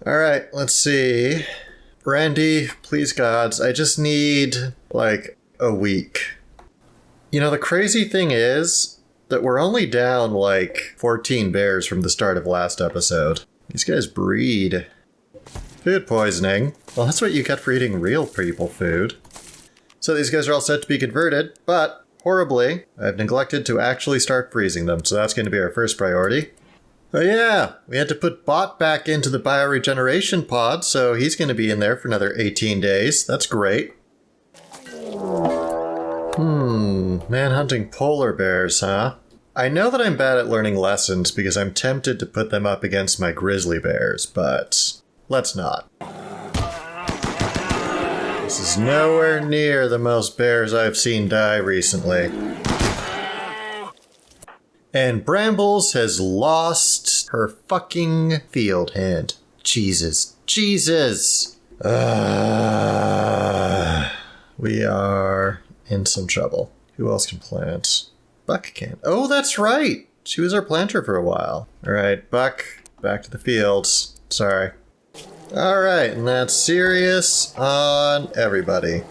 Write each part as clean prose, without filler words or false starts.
Alright, let's see. Randy, please gods, I just need, like, a week. You know, the crazy thing is that we're only down, like, 14 bears from the start of last episode. These guys breed. Food poisoning. Well, that's what you get for eating real people food. So these guys are all set to be converted, but horribly, I've neglected to actually start freezing them, so that's going to be our first priority. Oh yeah, we had to put Bot back into the bioregeneration pod, so he's going to be in there for another 18 days. That's great. Manhunting polar bears, huh? I know that I'm bad at learning lessons because I'm tempted to put them up against my grizzly bears, but let's not. This is nowhere near the most bears I've seen die recently. And Brambles has lost her fucking field hand. Jesus. Jesus! We are in some trouble. Who else can plant? Buck can. Oh, that's right! She was our planter for a while. Alright, Buck, back to the fields. Sorry. Alright, and that's serious on everybody.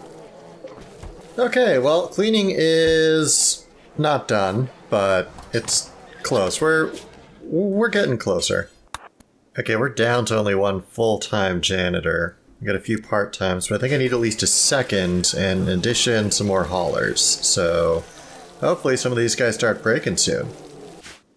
Okay, well, cleaning is not done, but it's close. We're getting closer. Okay, we're down to only one full-time janitor. I got a few part-times, but I think I need at least a second, and in addition, some more haulers. So hopefully some of these guys start breaking soon.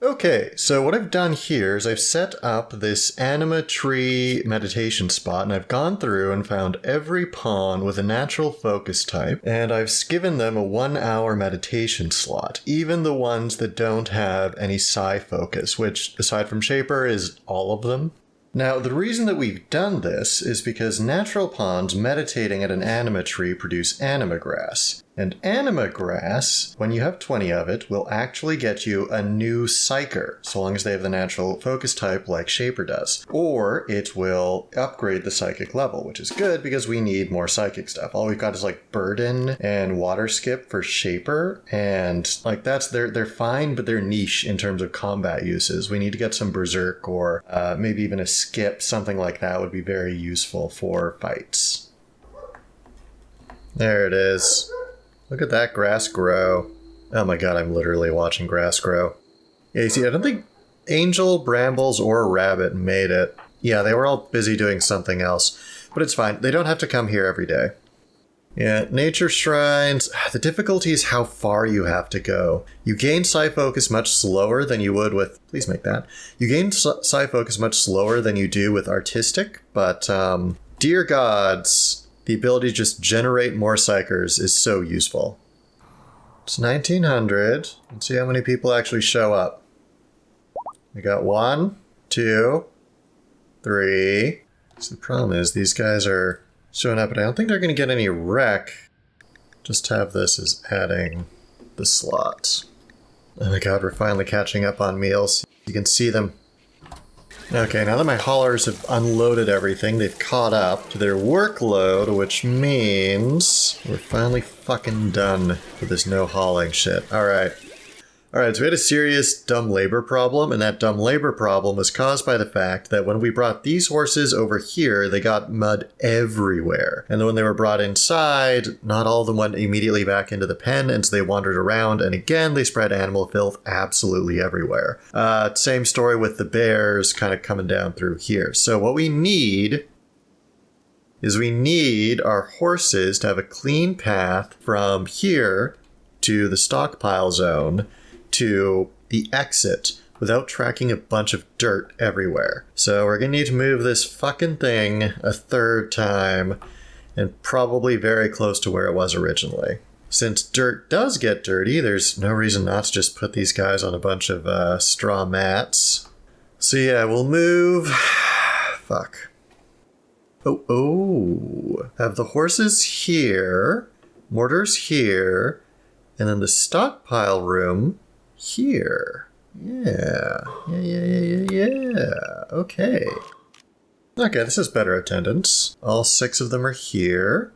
Okay, so what I've done here is I've set up this anima tree meditation spot, and I've gone through and found every pawn with a natural focus type, and I've given them a 1-hour meditation slot, even the ones that don't have any psi focus, which, aside from Shaper, is all of them. Now, the reason that we've done this is because natural pawns meditating at an anima tree produce anima grass. And anima grass, when you have 20 of it, will actually get you a new psyker, so long as they have the natural focus type like Shaper does. Or it will upgrade the psychic level, which is good because we need more psychic stuff. All we've got is like Burden and Water Skip for Shaper, and like they're fine, but they're niche in terms of combat uses. We need to get some Berserk or maybe even a Skip, something like that would be very useful for fights. There it is. Look at that grass grow. Oh my god, I'm literally watching grass grow. Yeah, you see, I don't think Angel, Brambles, or Rabbit made it. Yeah, they were all busy doing something else. But it's fine. They don't have to come here every day. Yeah, nature shrines. The difficulty is how far you have to go. You gain psi focus much slower than you would with... Please make that. You gain psi focus much slower than you do with artistic, but dear gods... The ability to just generate more psychers is so useful. It's 1900. Let's see how many people actually show up. We got 1, 2, 3. So the problem is these guys are showing up, but I don't think they're going to get any wreck. Just have this as adding the slots. Oh my god, we're finally catching up on meals. You can see them. Okay, now that my haulers have unloaded everything, they've caught up to their workload, which means we're finally fucking done with this no hauling shit. Alright. Alright, so we had a serious dumb labor problem, and that dumb labor problem was caused by the fact that when we brought these horses over here, they got mud everywhere. And then when they were brought inside, not all of them went immediately back into the pen, and so they wandered around, and again, they spread animal filth absolutely everywhere. Same story with the bears kind of coming down through here. So what we need is we need our horses to have a clean path from here to the stockpile zone to the exit without tracking a bunch of dirt everywhere. So we're gonna need to move this fucking thing a third time and probably very close to where it was originally. Since dirt does get dirty, there's no reason not to just put these guys on a bunch of straw mats. So yeah, we'll move... Fuck. Oh. Have the horses here, mortars here, and then the stockpile room here. Yeah. Okay. Okay, this is better attendance. All 6 of them are here.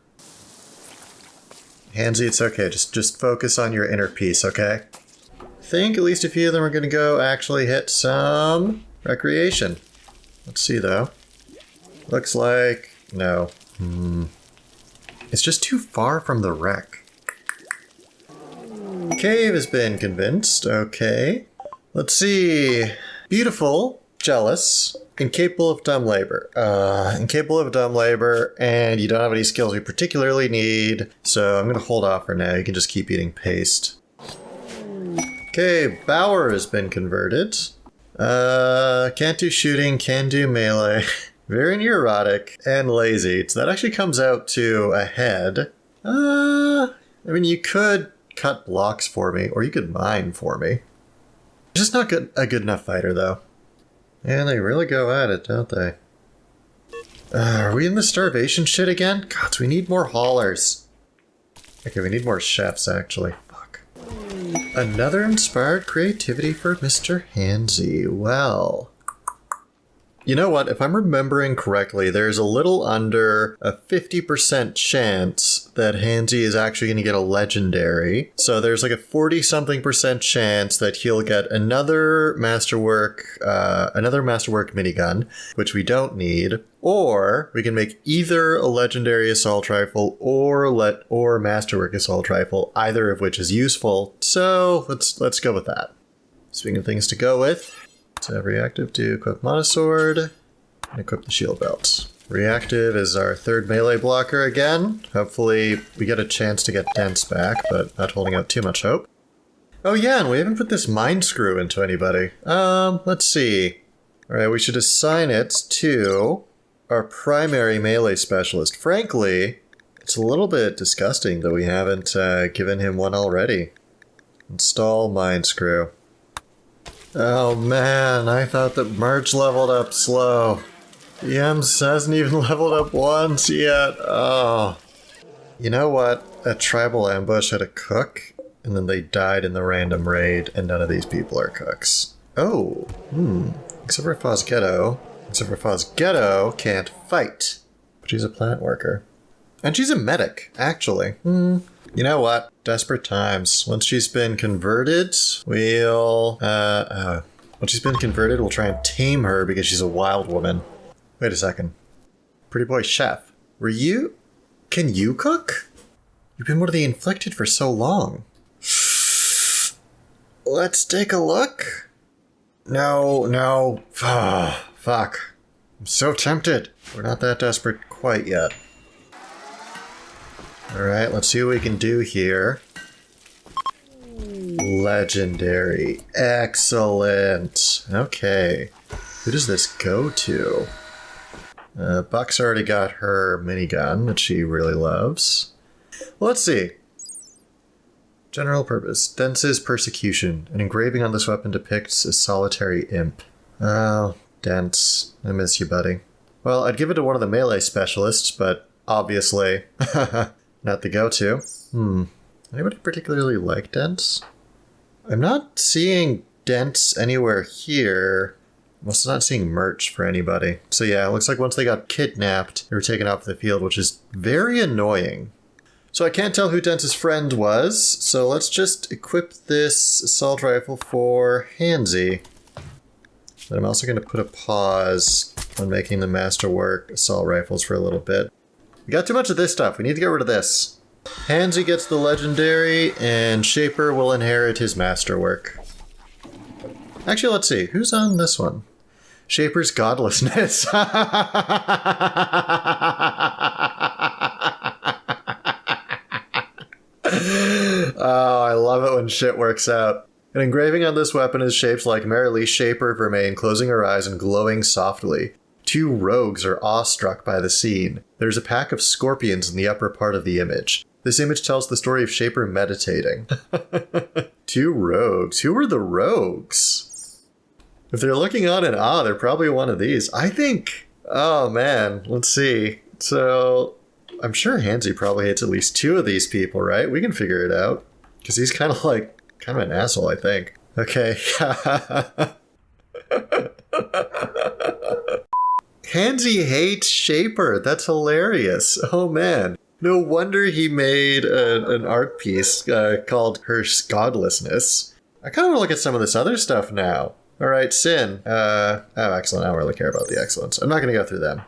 Hansy, it's okay. Just focus on your inner peace, okay? I think at least a few of them are going to go actually hit some recreation. Let's see, though. Looks like... no. It's just too far from the wreck. Cave has been convinced. Okay. Let's see. Beautiful, jealous, incapable of dumb labor. Incapable of dumb labor, and you don't have any skills we particularly need, so I'm gonna hold off for now. You can just keep eating paste. Okay, Bower has been converted. Can't do shooting, can do melee. Very neurotic and lazy. So that actually comes out to a head. I mean, you could cut blocks for me, or you could mine for me. Just not a good enough fighter, though. And they really go at it, don't they? Are we in the starvation shit again? God, we need more haulers. Okay, we need more chefs, actually. Fuck. Another inspired creativity for Mr. Handsy. Well... you know what? If I'm remembering correctly, there's a little under a 50% chance that Handsy is actually going to get a legendary. So there's like a 40-something% chance that he'll get another masterwork minigun, which we don't need. Or we can make either a legendary assault rifle or masterwork assault rifle, either of which is useful. So let's go with that. Speaking of things to go with. So reactive to equip monosword and equip the shield belt. Reactive is our third melee blocker again. Hopefully we get a chance to get dense back, but not holding out too much hope. Oh yeah, and we haven't put this mind screw into anybody. Let's see. Alright, we should assign it to our primary melee specialist. Frankly, it's a little bit disgusting that we haven't given him one already. Install mind screw. Oh man, I thought that March leveled up slow. The Ems hasn't even leveled up once yet. Oh. You know what? A tribal ambush had a cook, and then they died in the random raid, and none of these people are cooks. Oh. Except for Fosghetto. Except for Fosghetto can't fight. But she's a plant worker. And she's a medic, actually. You know what? Desperate times. Once she's been converted, we'll try and tame her because she's a wild woman. Wait a second. Pretty boy chef. Can you cook? You've been one of the inflicted for so long. Let's take a look. No. Fuck. I'm so tempted. We're not that desperate quite yet. Alright, let's see what we can do here. Legendary. Excellent. Okay. Who does this go to? Buck's already got her minigun that she really loves. Well, let's see. General purpose. Dense's persecution. An engraving on this weapon depicts a solitary imp. Oh, Dense. I miss you, buddy. Well, I'd give it to one of the melee specialists, but obviously... not the go-to. Anybody particularly like Dense? I'm not seeing Dense anywhere here. I'm also not seeing merch for anybody. So yeah, it looks like once they got kidnapped, they were taken off the field, which is very annoying. So I can't tell who Dense's friend was, so let's just equip this assault rifle for Handsy. But I'm also going to put a pause on making the masterwork assault rifles for a little bit. We got too much of this stuff. We need to get rid of this. Handsy gets the legendary, and Shaper will inherit his masterwork. Actually, let's see. Who's on this one? Shaper's godlessness. Oh, I love it when shit works out. An engraving on this weapon is shaped like Marilee Shaper Vermain, closing her eyes and glowing softly. Two rogues are awestruck by the scene. There's a pack of scorpions in the upper part of the image. This image tells the story of Shaper meditating. Two rogues. Who were the rogues? If they're looking on in awe, they're probably one of these. I think... oh man, let's see. So, I'm sure Handsy probably hates at least two of these people, right? We can figure it out. Because he's kind of an asshole, I think. Okay. Handsy hates Shaper. That's hilarious. Oh man. No wonder he made an art piece called Her Godlessness. I kind of want to look at some of this other stuff now. Alright, Sin. Oh, excellent. I don't really care about the excellence. I'm not going to go through them.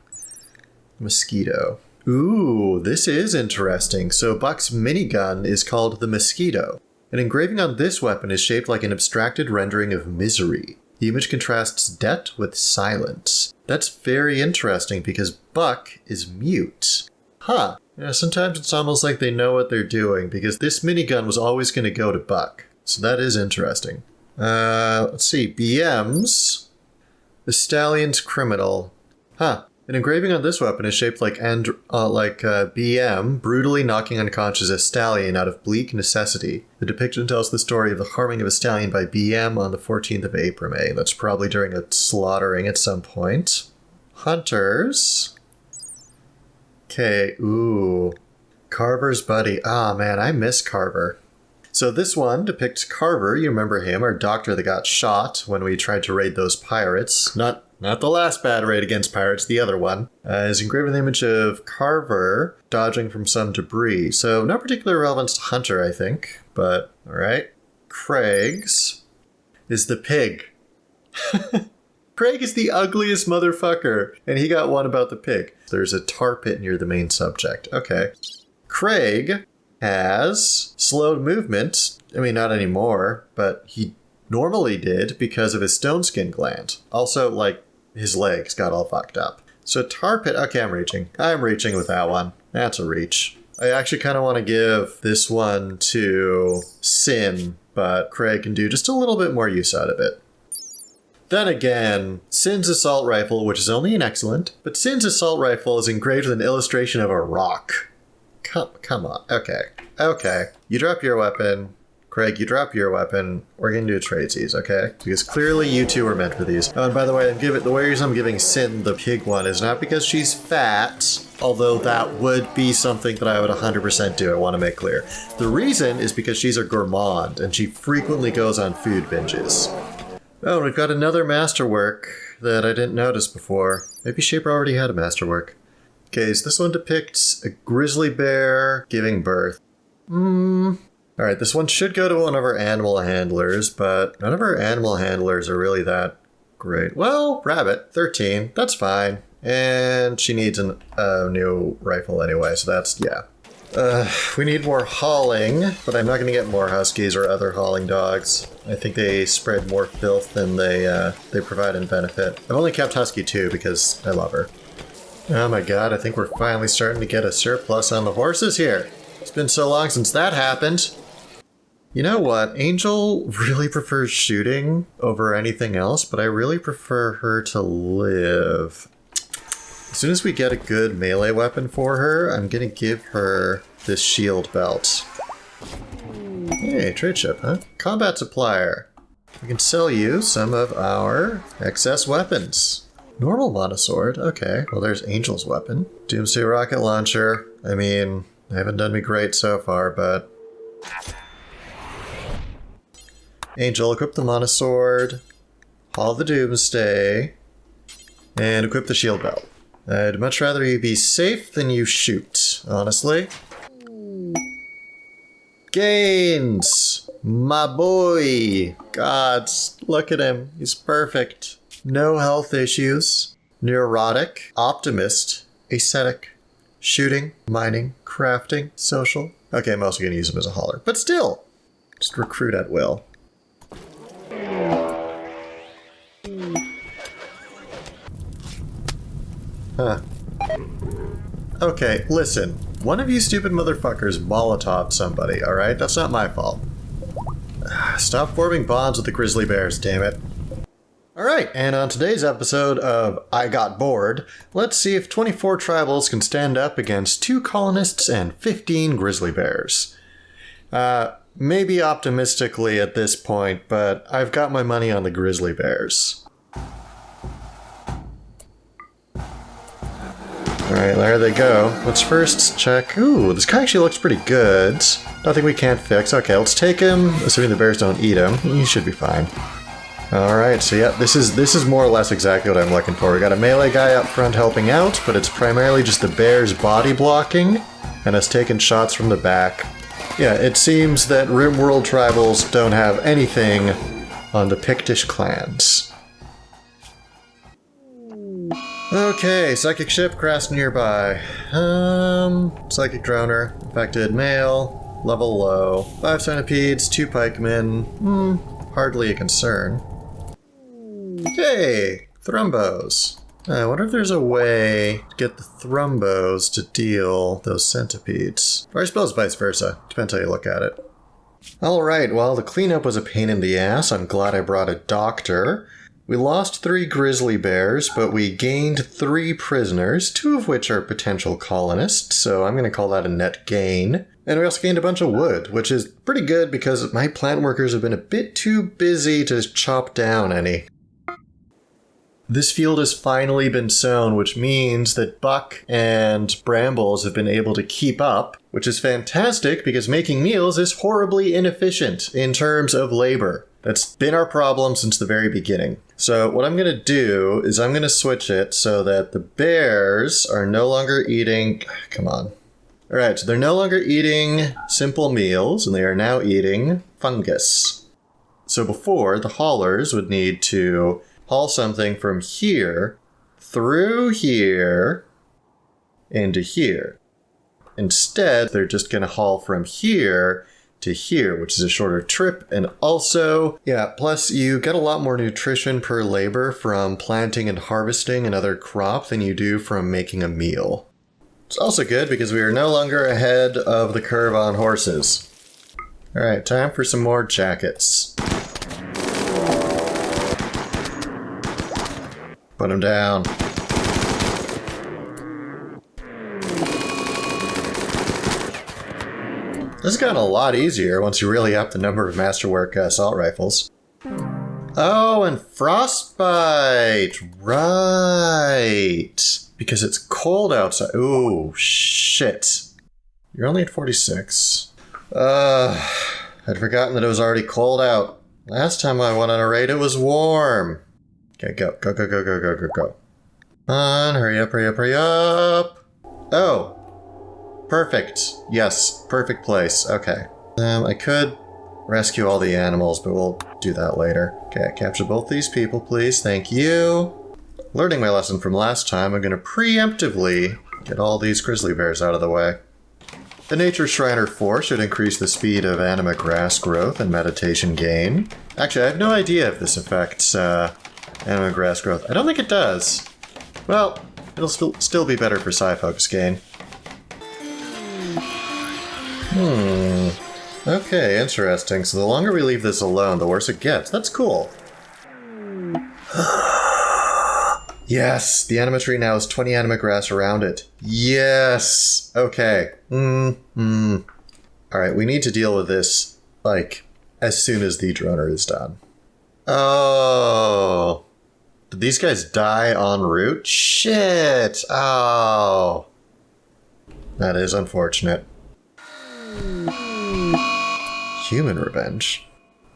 Mosquito. Ooh, this is interesting. So Buck's minigun is called the Mosquito. An engraving on this weapon is shaped like an abstracted rendering of misery. The image contrasts debt with silence. That's very interesting because Buck is mute. Huh. Yeah, sometimes it's almost like they know what they're doing because this minigun was always going to go to Buck. So that is interesting. Let's see. BM's. The Stallion's Criminal. Huh. An engraving on this weapon is shaped like BM, brutally knocking unconscious a stallion out of bleak necessity. The depiction tells the story of the harming of a stallion by BM on the 14th of April, May. That's probably during a slaughtering at some point. Hunters. Okay, ooh. Carver's buddy. Ah, man, I miss Carver. So this one depicts Carver, you remember him, our doctor that got shot when we tried to raid those pirates. Not the last bad raid against pirates, the other one. Is engraved with an image of Carver dodging from some debris. So no particular relevance to Hunter, I think. But, alright. Craig's is the pig. Craig is the ugliest motherfucker. And he got one about the pig. There's a tar pit near the main subject. Okay. Craig has slowed movement. I mean, not anymore, but he normally did because of his stone skin gland. Also, like, his legs got all fucked up. So tar pit, okay, I'm reaching with that one. That's a reach. I actually kind of want to give this one to Sin, but Craig can do just a little bit more use out of it. Then again, Sin's assault rifle, which is only an excellent, but Sin's assault rifle is engraved with an illustration of a rock. Come on. Okay. You drop your weapon. Craig, you drop your weapon. We're going to do tradesies, okay? Because clearly you two are meant for these. Oh, and by the way, the reason I'm giving Sin the pig one is not because she's fat, although that would be something that I would 100% do, I want to make clear. The reason is because she's a gourmand, and she frequently goes on food binges. Oh, and we've got another masterwork that I didn't notice before. Maybe Shaper already had a masterwork. Okay, so this one depicts a grizzly bear giving birth. Alright, this one should go to one of our animal handlers, but none of our animal handlers are really that great. Well, rabbit, 13, that's fine. And she needs a new rifle anyway, so that's, yeah. We need more hauling, but I'm not going to get more huskies or other hauling dogs. I think they spread more filth than they provide in benefit. I've only kept Husky 2 because I love her. Oh my god, I think we're finally starting to get a surplus on the horses here. It's been so long since that happened. You know what? Angel really prefers shooting over anything else, but I really prefer her to live. As soon as we get a good melee weapon for her, I'm gonna give her this shield belt. Hey, trade ship, huh? Combat supplier. We can sell you some of our excess weapons. Normal monosword, okay. Well, there's Angel's weapon. Doomsday rocket launcher. I mean, they haven't done me great so far, but... Angel, equip the monosword. Haul the Doomsday. And equip the shield belt. I'd much rather you be safe than you shoot, honestly. Gains! My boy! Gods, look at him. He's perfect. No health issues. Neurotic. Optimist. Ascetic. Shooting. Mining. Crafting. Social. Okay, I'm also going to use him as a hauler. But still! Just recruit at will. Huh. Okay, listen. One of you stupid motherfuckers Molotov somebody, alright? That's not my fault. Stop forming bonds with the grizzly bears, damn it. Alright, and on today's episode of I Got Bored, let's see if 24 tribals can stand up against 2 colonists and 15 grizzly bears. Maybe optimistically at this point, but I've got my money on the grizzly bears. Alright, there they go. Let's first check... Ooh, this guy actually looks pretty good. Nothing we can't fix. Okay, let's take him, assuming the bears don't eat him. He should be fine. Alright, so yeah, this is more or less exactly what I'm looking for. We got a melee guy up front helping out, but it's primarily just the bears body blocking, and us taking shots from the back. Yeah, it seems that Rimworld tribals don't have anything on the Pictish clans. Okay, psychic ship crashed nearby. Psychic droner, infected male, level low, 5 centipedes, 2 pikemen. Hardly a concern. Hey, thrumbos. I wonder if there's a way to get the thrumbos to deal those centipedes. Or I suppose vice versa. Depends how you look at it. Alright, well, the cleanup was a pain in the ass. I'm glad I brought a doctor. We lost 3 grizzly bears, but we gained 3 prisoners, 2 of which are potential colonists, so I'm going to call that a net gain. And we also gained a bunch of wood, which is pretty good because my plant workers have been a bit too busy to chop down any. This field has finally been sown, which means that Buck and Brambles have been able to keep up, which is fantastic because making meals is horribly inefficient in terms of labor. That's been our problem since the very beginning. So what I'm going to do is I'm going to switch it so that the bears are no longer eating... Come on. All right, so they're no longer eating simple meals, and they are now eating fungus. So before, the haulers would need to haul something from here, through here, into here. Instead, they're just going to haul from here to here, which is a shorter trip, and also, plus you get a lot more nutrition per labor from planting and harvesting another crop than you do from making a meal. It's also good because we are no longer ahead of the curve on horses. Alright, time for some more jackets. Put them down. This has gotten a lot easier once you really up the number of masterwork assault rifles. Oh, and frostbite! Right! Because it's cold outside. Ooh, shit. You're only at 46. I'd forgotten that it was already cold out. Last time I went on a raid, it was warm. Okay, go. Go, go, go, go, go, go, go. Come on, hurry up, hurry up, hurry up. Oh. Perfect. Yes, perfect place. Okay. I could rescue all the animals, but we'll do that later. Okay, capture both these people, please. Thank you. Learning my lesson from last time, I'm going to preemptively get all these grizzly bears out of the way. The Nature Shriner 4 should increase the speed of anima grass growth and meditation gain. Actually, I have no idea if this affects anima grass growth. I don't think it does. Well, it'll still be better for psi focus gain. Okay, interesting. So the longer we leave this alone, the worse it gets. That's cool. Yes, the anima tree now has 20 anima grass around it. Yes! Okay. Alright, we need to deal with this, like, as soon as the droner is done. Oh. Did these guys die en route? Shit! Oh. That is unfortunate. Human revenge.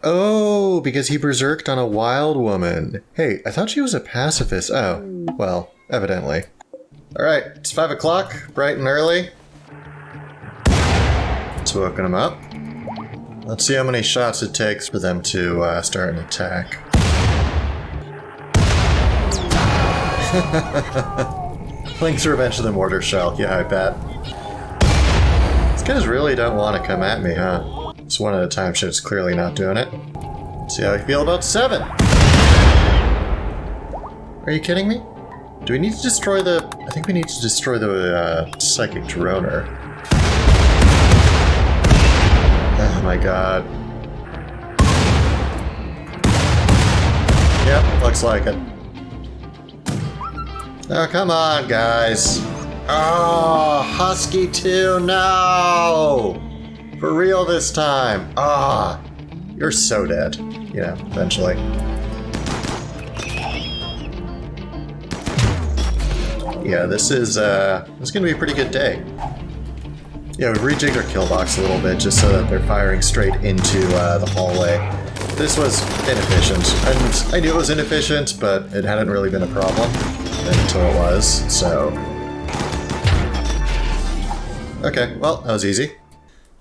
Oh, because he berserked on a wild woman. Hey, I thought she was a pacifist. Oh, well, evidently. Alright, it's 5 o'clock, bright and early. Let's woken them up. Let's see how many shots it takes for them to start an attack. Link's Revenge of the Mortar Shell. Yeah, I bet. These guys really don't want to come at me, huh? It's one at a time shit's clearly not doing it. See how I feel about 7. Are you kidding me? Do we need to destroy the... I think we need to destroy the psychic droner. Oh my god. Yep, looks like it. Oh, come on, guys. Oh, Husky 2, no! For real this time. Ah, you're so dead. Yeah, eventually. Yeah, this is gonna be a pretty good day. Yeah, we've rejigged our kill box a little bit just so that they're firing straight into the hallway. This was inefficient. And I knew it was inefficient, but it hadn't really been a problem until it was, so... Okay, well, that was easy.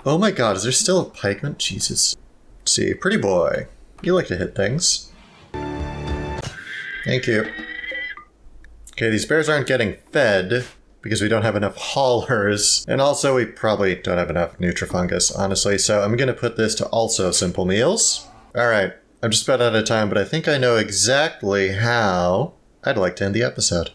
Oh my god, is there still a pikeman? Jesus. Let's see, pretty boy. You like to hit things. Thank you. Okay, these bears aren't getting fed because we don't have enough haulers. And also we probably don't have enough Nutrifungus, honestly. So I'm going to put this to also simple meals. All right, I'm just about out of time, but I think I know exactly how I'd like to end the episode.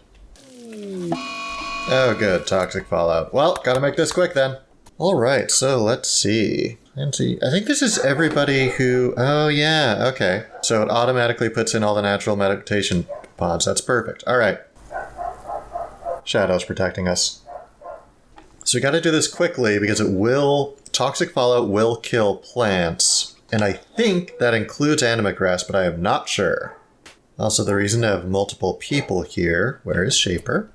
Oh, good. Toxic fallout. Well, gotta make this quick then. All right, so let's see. I think this is everybody who... Oh, yeah, okay. So it automatically puts in all the natural meditation pods. That's perfect. All right. Shadow's protecting us. So we gotta do this quickly because it will... Toxic fallout will kill plants. And I think that includes animagrass, but I am not sure. Also, the reason to have multiple people here... Where is Shaper?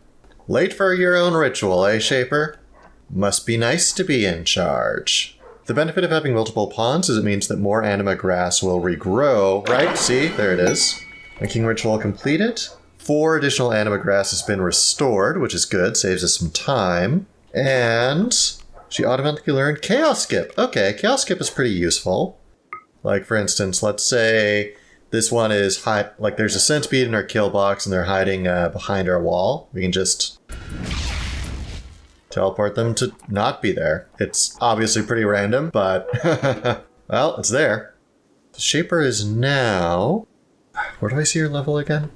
Late for your own ritual, eh, Shaper? Must be nice to be in charge. The benefit of having multiple ponds is it means that more anima grass will regrow, right? See? There it is. Making ritual completed. 4 additional anima grass has been restored, which is good. Saves us some time. And she automatically learned Chaos Skip. Okay, Chaos Skip is pretty useful. Like, for instance, let's say... This one is, like, there's a centipede in our kill box and they're hiding behind our wall. We can just teleport them to not be there. It's obviously pretty random, but, well, it's there. The Shaper is now... Where do I see her level again?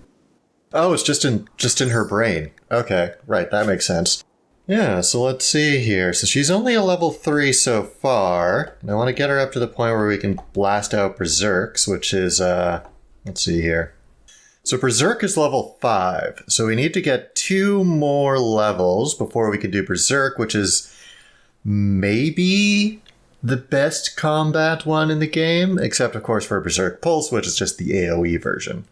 Oh, it's just in her brain. Okay, right, that makes sense. Yeah, so let's see here. So she's only a level 3 so far. And I want to get her up to the point where we can blast out Berserks, which is, let's see here. So Berserk is level 5. So we need to get 2 more levels before we can do Berserk, which is maybe the best combat one in the game, except of course for Berserk Pulse, which is just the AoE version.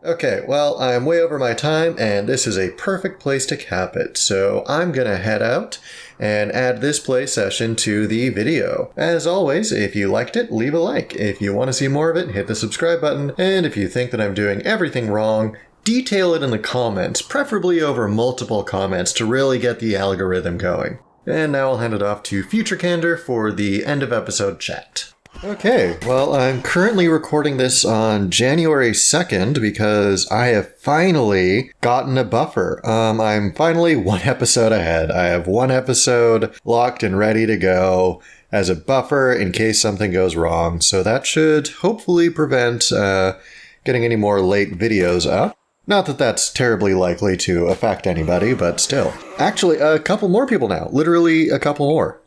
Okay, well, I'm way over my time, and this is a perfect place to cap it, so I'm gonna head out and add this play session to the video. As always, if you liked it, leave a like. If you want to see more of it, hit the subscribe button, and if you think that I'm doing everything wrong, detail it in the comments, preferably over multiple comments to really get the algorithm going. And now I'll hand it off to Future Candor for the end of episode chat. Okay, well, I'm currently recording this on January 2nd because I have finally gotten a buffer. I'm finally 1 episode ahead. I have 1 episode locked and ready to go as a buffer in case something goes wrong. So that should hopefully prevent getting any more late videos up. Not that that's terribly likely to affect anybody, but still. Actually, a couple more people now. Literally a couple more.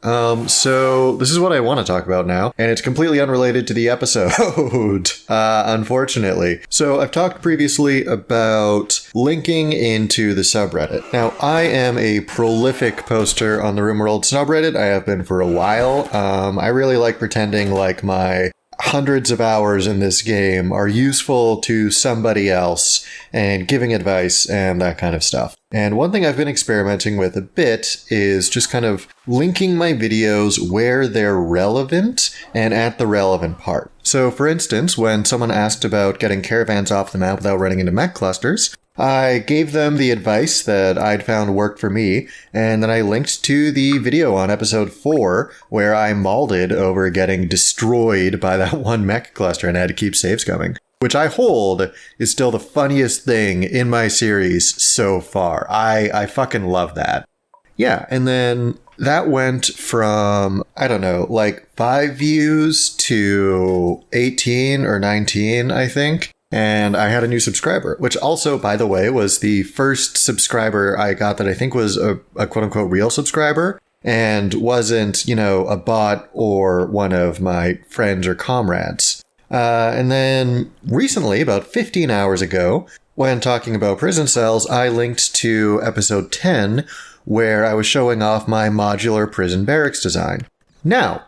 So this is what I want to talk about now, and it's completely unrelated to the episode, unfortunately. So I've talked previously about linking into the subreddit. Now, I am a prolific poster on the Rimworld subreddit. I have been for a while. I really like pretending like my hundreds of hours in this game are useful to somebody else and giving advice and that kind of stuff. And one thing I've been experimenting with a bit is just kind of linking my videos where they're relevant and at the relevant part. So for instance, when someone asked about getting caravans off the map without running into mech clusters, I gave them the advice that I'd found worked for me, and then I linked to the video on episode 4 where I malded over getting destroyed by that one mech cluster and I had to keep saves going. Which I hold is still the funniest thing in my series so far. I fucking love that. Yeah, and then that went from, I don't know, like 5 views to 18 or 19, I think. And I had a new subscriber, which also, by the way, was the first subscriber I got that I think was a quote-unquote real subscriber and wasn't, a bot or one of my friends or comrades. And then recently, about 15 hours ago, when talking about prison cells, I linked to episode 10, where I was showing off my modular prison barracks design. Now,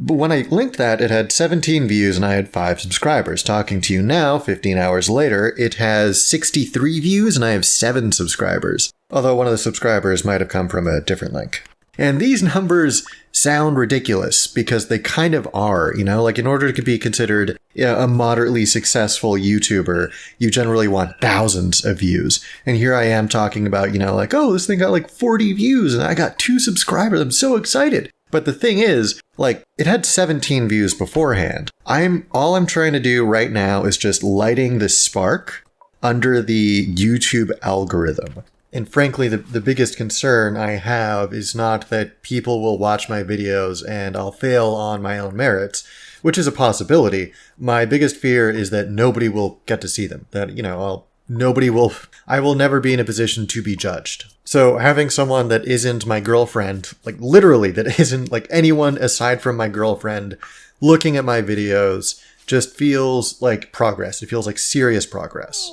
but when I linked that, it had 17 views and I had 5 subscribers. Talking to you now, 15 hours later, it has 63 views and I have 7 subscribers. Although one of the subscribers might have come from a different link. And these numbers sound ridiculous because they kind of are, like in order to be considered a moderately successful YouTuber, you generally want thousands of views. And here I am talking about, oh, this thing got like 40 views and I got 2 subscribers. I'm so excited. But the thing is, it had 17 views beforehand. All I'm trying to do right now is just lighting the spark under the YouTube algorithm. And frankly, the biggest concern I have is not that people will watch my videos and I'll fail on my own merits, which is a possibility. My biggest fear is that nobody will get to see them. That, I will never be in a position to be judged. So having someone that isn't my girlfriend, like literally that isn't like anyone aside from my girlfriend looking at my videos, just feels like progress. It feels like serious progress.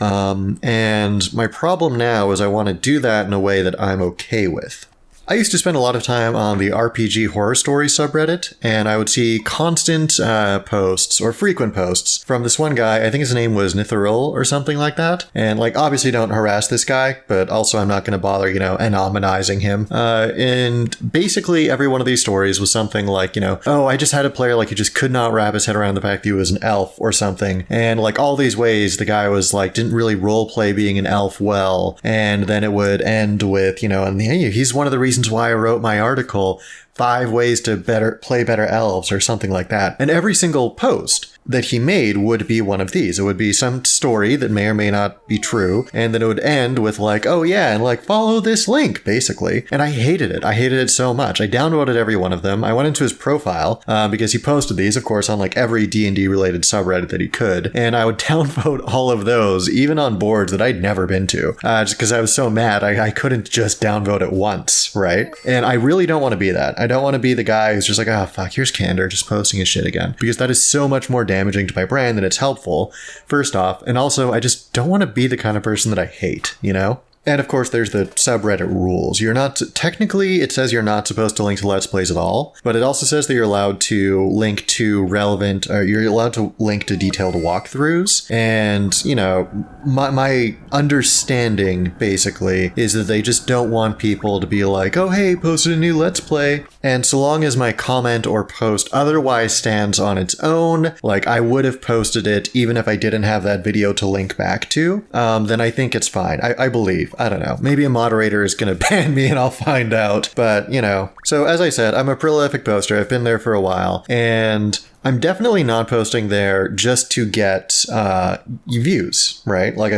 And my problem now is I want to do that in a way that I'm okay with. I used to spend a lot of time on the RPG horror story subreddit, and I would see constant posts, or frequent posts, from this one guy. I think his name was Nitharil or something like that. And, like, obviously don't harass this guy, but also I'm not going to bother, anonymizing him. And basically every one of these stories was something like, oh, I just had a player, like, he just could not wrap his head around the fact that he was an elf or something. And, like, all these ways the guy was, like, didn't really roleplay being an elf well. And then it would end with, and he's one of the reasons why I wrote my article, 5 ways to play better elves or something like that. And every single post that he made would be one of these. It would be some story that may or may not be true, and then it would end with like, oh yeah, and like follow this link, basically. And I hated it. I hated it so much. I downloaded every one of them. I went into his profile because he posted these, of course, on like every D&D related subreddit that he could, and I would downvote all of those, even on boards that I'd never been to, just because I was so mad I couldn't just downvote it once, right? And I really don't want to be that. I don't want to be the guy who's just like, oh fuck, here's Candor just posting his shit again, because that is so much more damaging to my brand than it's helpful, first off, and also I just don't want to be the kind of person that I hate, And of course, there's the subreddit rules. Technically, it says you're not supposed to link to Let's Plays at all, but it also says that you're allowed to link to you're allowed to link to detailed walkthroughs. And, my understanding, basically, is that they just don't want people to be like, oh, hey, posted a new Let's Play. And so long as my comment or post otherwise stands on its own, like I would have posted it even if I didn't have that video to link back to, then I think it's fine. I believe. I don't know. Maybe a moderator is going to ban me and I'll find out. But, So as I said, I'm a prolific poster. I've been there for a while. And I'm definitely not posting there just to get views, right? Like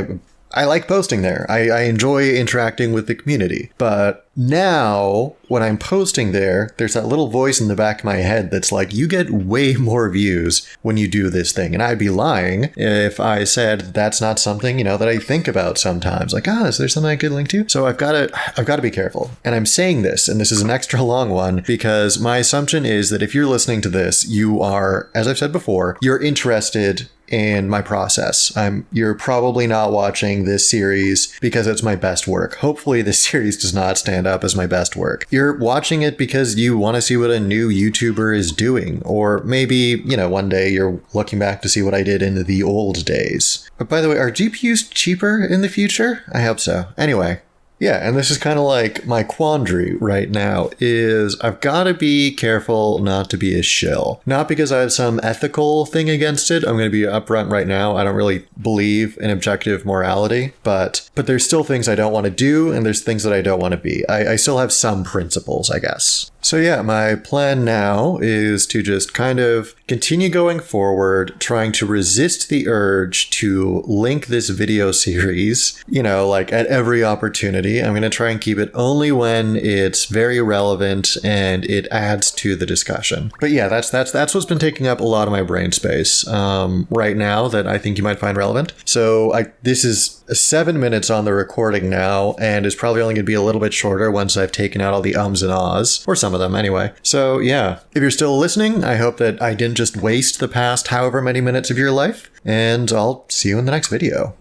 I like posting there. I enjoy interacting with the community. But now, when I'm posting there, there's that little voice in the back of my head that's like, you get way more views when you do this thing. And I'd be lying if I said that's not something, that I think about sometimes. Like, is there something I could link to? So I've got to be careful. And I'm saying this, and this is an extra long one, because my assumption is that if you're listening to this, you are, as I've said before, you're interested in my process. You're probably not watching this series because it's my best work. Hopefully this series does not stand up as my best work. You're watching it because you want to see what a new YouTuber is doing, or maybe, one day you're looking back to see what I did in the old days. But by the way, are GPUs cheaper in the future? I hope so. Anyway. Yeah, and this is kind of like my quandary right now is I've got to be careful not to be a shill. Not because I have some ethical thing against it. I'm going to be upfront right now. I don't really believe in objective morality, but there's still things I don't want to do, and there's things that I don't want to be. I still have some principles, I guess. So yeah, my plan now is to just kind of continue going forward, trying to resist the urge to link this video series, like at every opportunity. I'm going to try and keep it only when it's very relevant and it adds to the discussion. But yeah, that's what's been taking up a lot of my brain space right now that I think you might find relevant. So this is 7 minutes on the recording now, and it's probably only going to be a little bit shorter once I've taken out all the ums and ahs, or some of them anyway. So yeah, if you're still listening, I hope that I didn't just waste the past however many minutes of your life, and I'll see you in the next video.